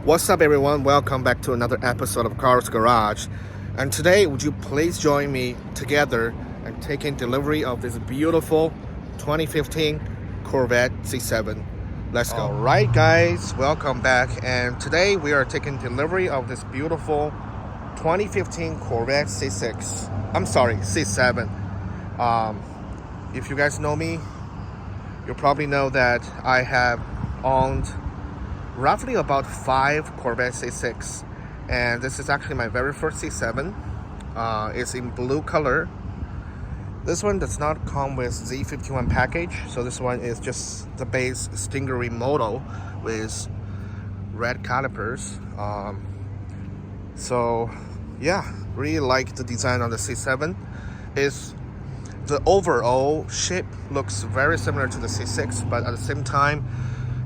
What's up, everyone? Welcome back to another episode of Cars Garage. And today, would you please join me together and taking delivery of this beautiful 2015 Corvette C7. Let's go. All right, guys, welcome back. And today we are taking delivery of this beautiful 2015 Corvette C6. I'm sorry, C7. If you guys know me, you probably know that I have owned roughly about 5 Corvette C6, and this is actually my very first C7. It's in blue color. This one does not come with Z51 package, so this one is just the base Stingray model with red calipers. So yeah, really like the design on the C7. The overall shape looks very similar to the C6, but at the same time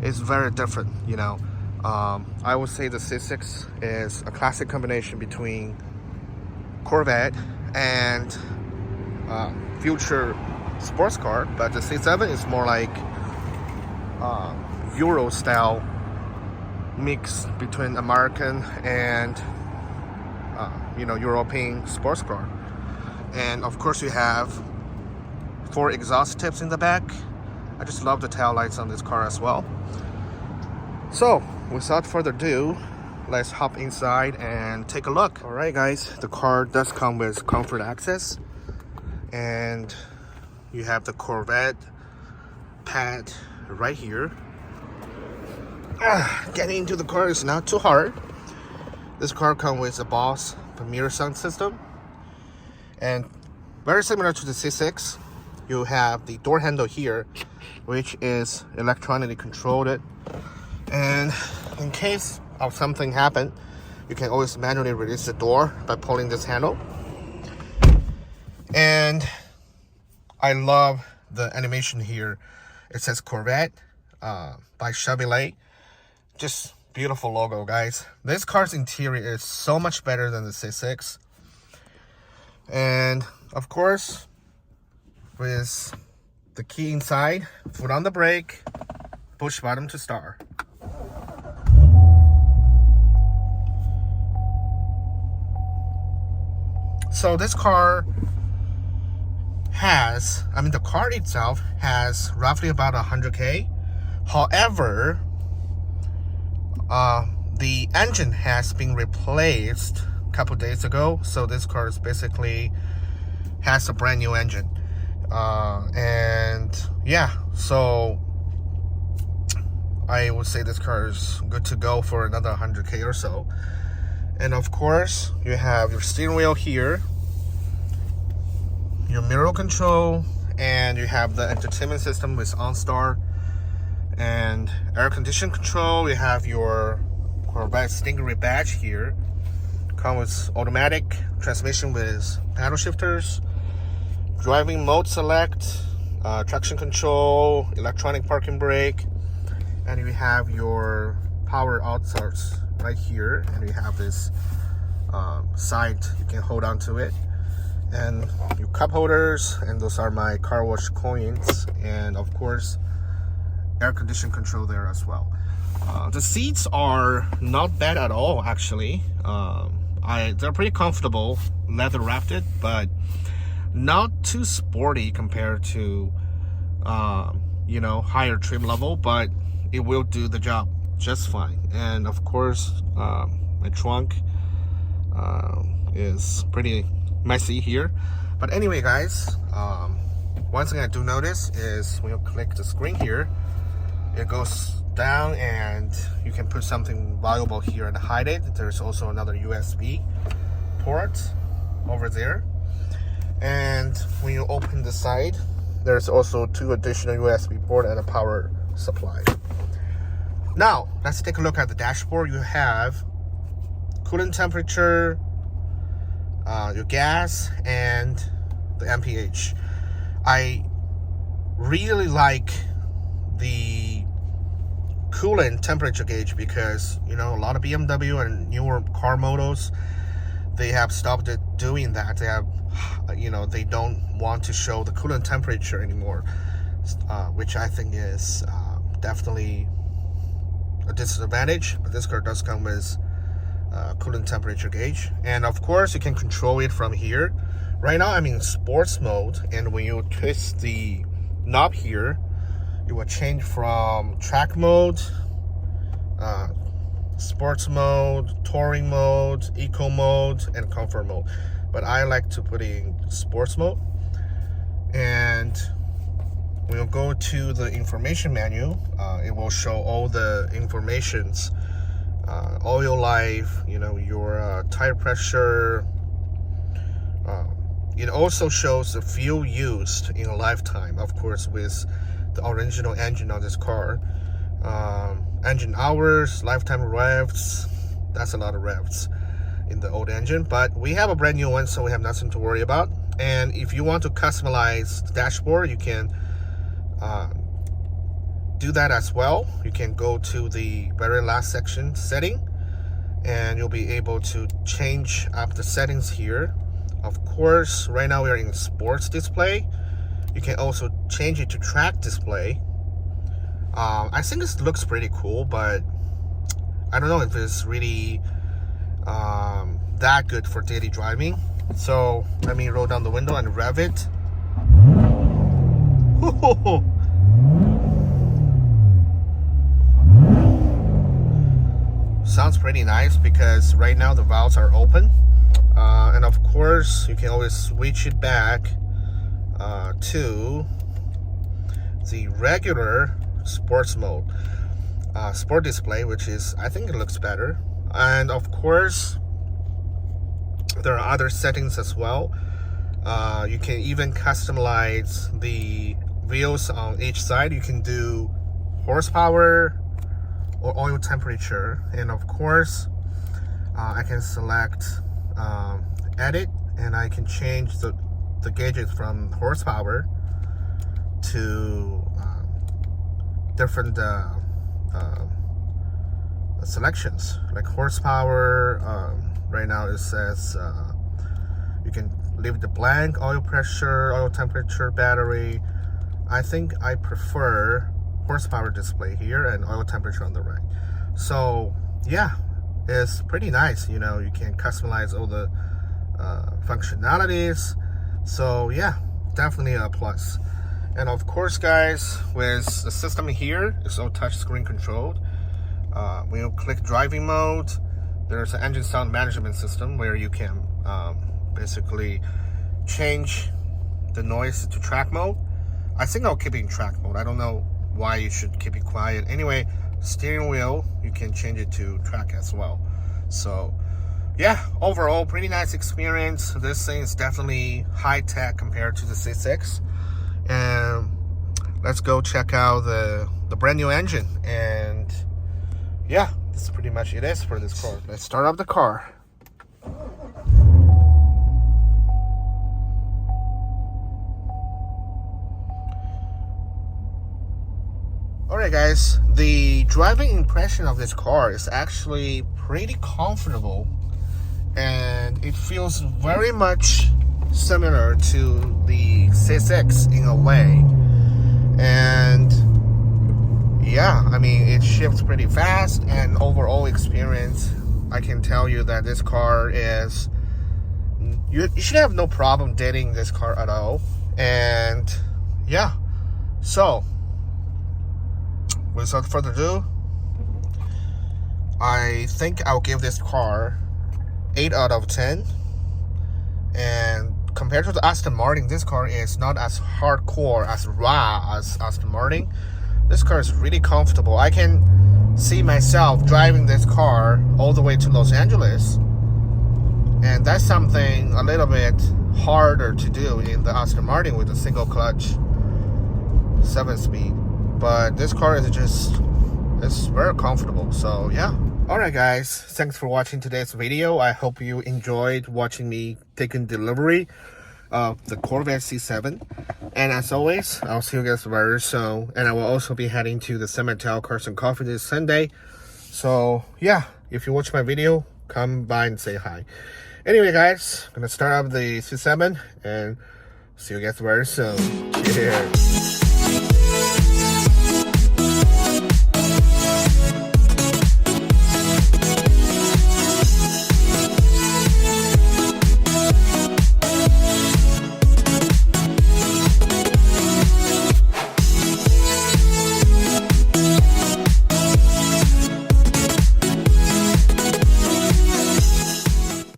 it's very different, you know. I would say the C6 is a classic combination between Corvette and future sports car, but the C7 is more like Euro style mix between American and European sports car. And of course you have 4 exhaust tips in the back. I just love the tail lights on this car as well. So without further ado, let's hop inside and take a look. All right, guys, the car does come with comfort access, and you have the Corvette pad right here. Getting into the car is not too hard. This car comes with a Bose Premier sound system, and very similar to the C6, you have the door handle here, which is electronically controlled. And in case of something happen, you can always manually release the door by pulling this handle. And I love the animation here. It says Corvette by Chevrolet. Just beautiful logo, guys. This car's interior is so much better than the C6. And of course, with the key inside, foot on the brake, push button to start. So this car the car itself has roughly about 100K. However, the engine has been replaced a couple days ago. So this car is basically has a brand new engine. And yeah, so I would say this car is good to go for another 100K or so. And of course, you have your steering wheel here, your mirror control, and you have the entertainment system with OnStar and air condition control. You have your Corvette Stingray badge here. Comes with automatic transmission with paddle shifters, driving mode select, traction control, electronic parking brake, and you have your power outlets right here, and you have this side you can hold on to it, and your cup holders, and those are my car wash coins, and of course air condition control there as well. The seats are not bad at all, actually. They're pretty comfortable, leather wrapped, but not too sporty compared to higher trim level, but it will do the job just fine. And of course, my trunk is pretty messy here, but anyway, guys, one thing I do notice is when you click the screen here, it goes down and you can put something valuable here and hide it. There's also another USB port over there, and when you open the side, there's also 2 additional USB port and a power supply. Now let's take a look at the dashboard. You have coolant temperature, your gas, and the mph. I really like the coolant temperature gauge because a lot of BMW and newer car models, they have stopped doing that. They have they don't want to show the coolant temperature anymore, which I think is definitely a disadvantage, but this car does come with coolant temperature gauge, and of course you can control it from here. Right now I'm in sports mode, and when you twist the knob here, it will change from track mode, sports mode, touring mode, eco mode, and comfort mode. But I like to put it in sports mode. And we'll go to the information menu. It will show all the informations, oil life, you know, your tire pressure. It also shows the fuel used in a lifetime, of course, with the original engine on this car. Engine hours, lifetime revs. That's a lot of revs in the old engine, but we have a brand new one, so we have nothing to worry about. And if you want to customize the dashboard, you can do that as well. You can go to the very last section, setting, and you'll be able to change up the settings here. Of course, right now we are in sports display. You can also change it to track display. I think this looks pretty cool, but I don't know if it's really that good for daily driving. So let me roll down the window and rev it. Sounds pretty nice because right now the valves are open. And of course, you can always switch it back to the regular sports mode, sport display, which is, I think it looks better. And of course, there are other settings as well. You can even customize the wheels on each side. You can do horsepower or oil temperature, and of course I can select edit, and I can change the gauges from horsepower to different selections. Like horsepower, right now it says you can leave the blank, oil pressure, oil temperature, battery. I think I prefer horsepower display here and oil temperature on the right. So yeah, it's pretty nice. You know, you can customize all the functionalities. So yeah, definitely a plus. And of course, guys, with the system here, it's all touch screen controlled. When you click driving mode, there's an engine sound management system where you can basically change the noise to track mode. I think I'll keep it in track mode. I don't know why you should keep it quiet. Anyway, steering wheel, you can change it to track as well. So yeah, overall, pretty nice experience. This thing is definitely high tech compared to the C6. And let's go check out the brand new engine. And yeah, this is pretty much it is for this car. Let's start up the car. Alright guys, the driving impression of this car is actually pretty comfortable, and it feels very much similar to the C6 in a way. And yeah, I mean, it shifts pretty fast, and overall experience, I can tell you that this car is, you should have no problem dating this car at all. And yeah, so without further ado, I think I'll give this car 8 out of 10. And compared to the Aston Martin, this car is not as hardcore, as raw as Aston Martin. This car is really comfortable. I can see myself driving this car all the way to Los Angeles. And that's something a little bit harder to do in the Aston Martin with a single clutch 7-speed. But this car is just, it's very comfortable. So yeah. Alright guys, thanks for watching today's video. I hope you enjoyed watching me taking delivery of the Corvette C7. And as always, I'll see you guys very soon. And I will also be heading to the Cemetery Cars and Coffee this Sunday. So yeah, if you watch my video, come by and say hi. Anyway guys, I'm gonna start up the C7 and see you guys very soon. Cheers.